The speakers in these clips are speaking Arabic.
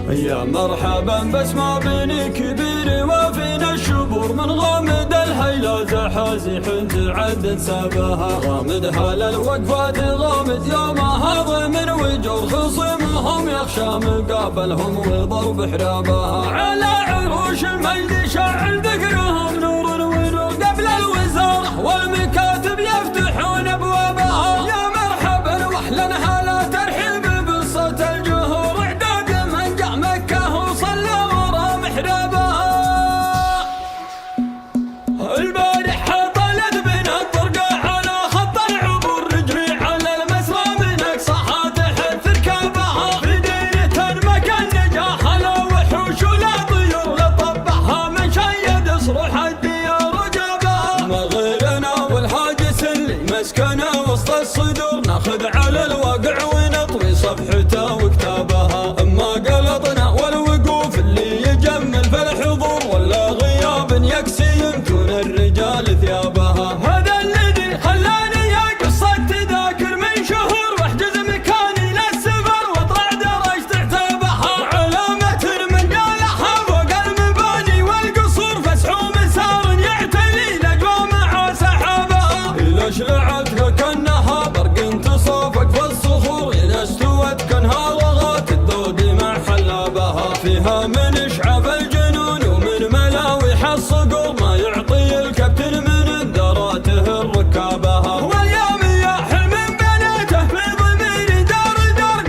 يا مرحبا باسمع بني كبير وفينا الشبور من غامد الهيلة زحازح تعدد سابها غامد هلا الوقفات غامد يومها ضمن وجور خصمهم يخشى مقابلهم وضرب حرابها على عروش المجد شعل ذكرهم نور ونور قبل الوزارة والمكاتب يفتحون ابوابها يا مرحبا واهلا هلا ترحيب بصوت الجهور اعداد من جاء مكة وصلى ورا محرابها البارح طلت بنا الطرقة على خط العبور رجلي على المسرى من اقصاها تحت ركابها في ديرة مكان نجاح لا وحوش ولا طيور لطبعها من شيد صروح الديار جابها مغيرنا والهاجس اللي مسكنا وسط الصدور ناخذ على الواقع ونطوي صفحته وكتابها اما قلطنا والوقوف اللي يجمل في الحضور ولا غياب يكسي يمكن الرجال ثيابها هذا الذي خلاني اقص التذاكر من شهور واحجز مكاني للسفر واطلع درجت اعتابها علامة من قالها فوق المباني والقصور فسحوا مسار يعتلي الاجواء مع سحابها الى شلعت كانها برق تصافق في الصخور اذا استوت كانها رغات الذود مع حلابها فيها من اشعاف الجنون ومن ملاوح الصقور ما يعطي الكابتن من ذراته الركابها وايام يا حلم بناته في ضميري دار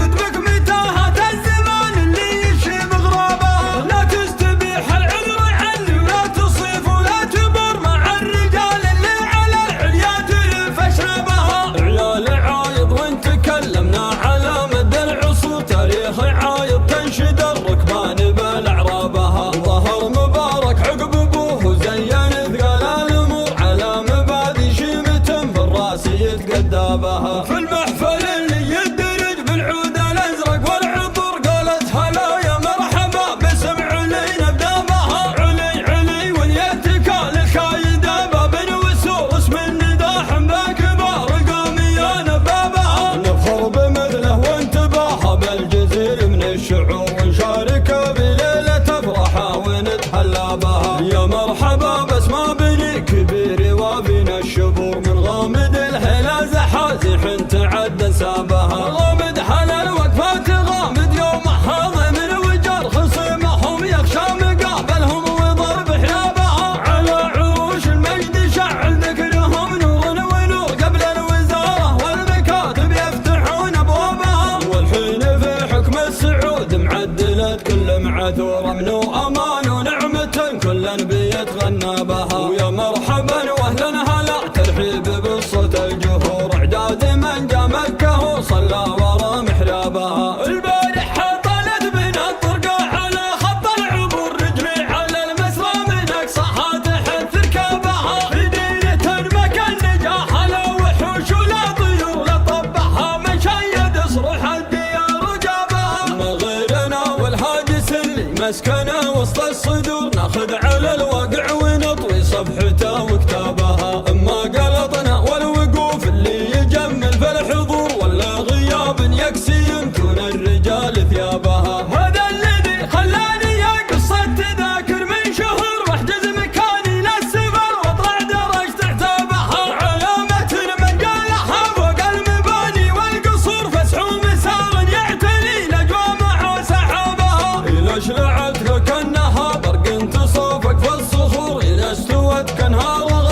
قطبك متاهة الزمان اللي يشيب غرابها لا تستبيح العذر عني ولا تصيف ولا تبر مع الرجال اللي على العليا تلف اشرابها عيال عايض وان تكلمنا على مدى العصور تاريخ عايض تنشد الركبان بالاعرابها ظهر مبارك عقب ابوه وزين ثقال الامور على مبادئ شيمة في الراس يتقدى بها في المحفل اللي يدرج بالعود الازرق والعطر قالت هلا يا مرحبا باسم علي نبدا بها علي علي واليتكال الكايده باب وسور اسم النداح بكبار قومي يا نبابها نفخر بمثله وانتباهه بالجزير من الشعور ونشارك بليله افراحه ونتحلى بها يا مرحبا باسمع بني كبير وفينا الشبور من غامد الهلا زحازح تعدى سابها غامد حلا الوقفات غامد يومها ضمن وجر خصمهم يخشى مقابلهم وضرب حيابها على عروش المجد شعل ذكرهم نور ونور قبل الوزارة والمكاتب يفتحون ابوابها والحين في حكم السعود معدلت كل معذور امن وامان ونعمة كل بيتغنى بها ويا مرحبا واهلا هلا ترحيب بالصوت الجهور اعداد من جا مكة وصلى ورا محرابها البارح طلت بنا الطرقة على خط العبور رجلي على المسرى من اقصاها تحت ركابها في ديرة مكان نجاح لا وحوش ولا طيور لطبعها من شيد صروح الديار جابها مغيرنا والهاجس اللي مسكنا وسط الصدور ناخذ على الواقع ونطوي صفحته وكتابها اما قلطنا والوقوف اللي يجمل في الحضور ولا غياب يكسي يمكن الرجال ثيابها هذا الذي خلاني اقص التذاكر من شهور واحجز مكاني للسفر واطلع درجت اعتابها علامة من قالها فوق المباني والقصور فسحوا مسار يعتلي الاجواء مع سحابها الى شلعت كانها برق تصافق في الصخور اذا استوت كانها رغات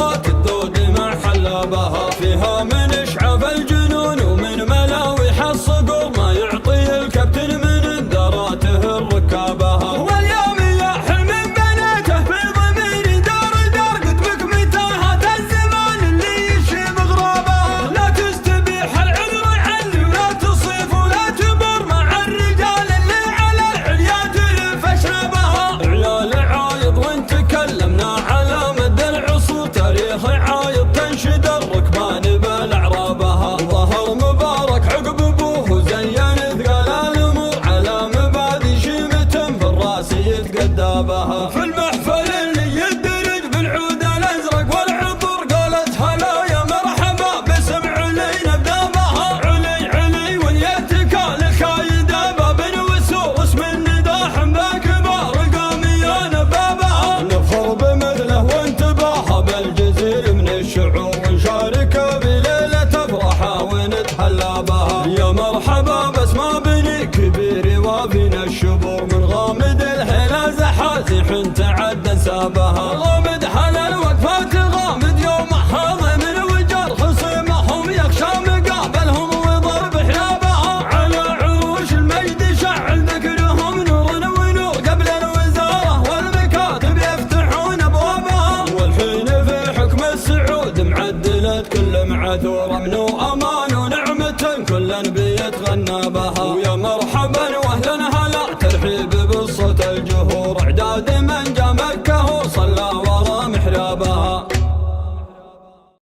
تعدى سابها. غامد حلال وقفات غامد يوم حاضن الوجار خصمهم يخشى مقابلهم وضرب حيابها. على عروش المجد شعل ذكرهم نور ونور قبل الوزارة والمكاتب يفتحون ابوابها. والحين في حكم السعود معدلت كل معذور امن وامان ونعمة كل بيتغنى بها.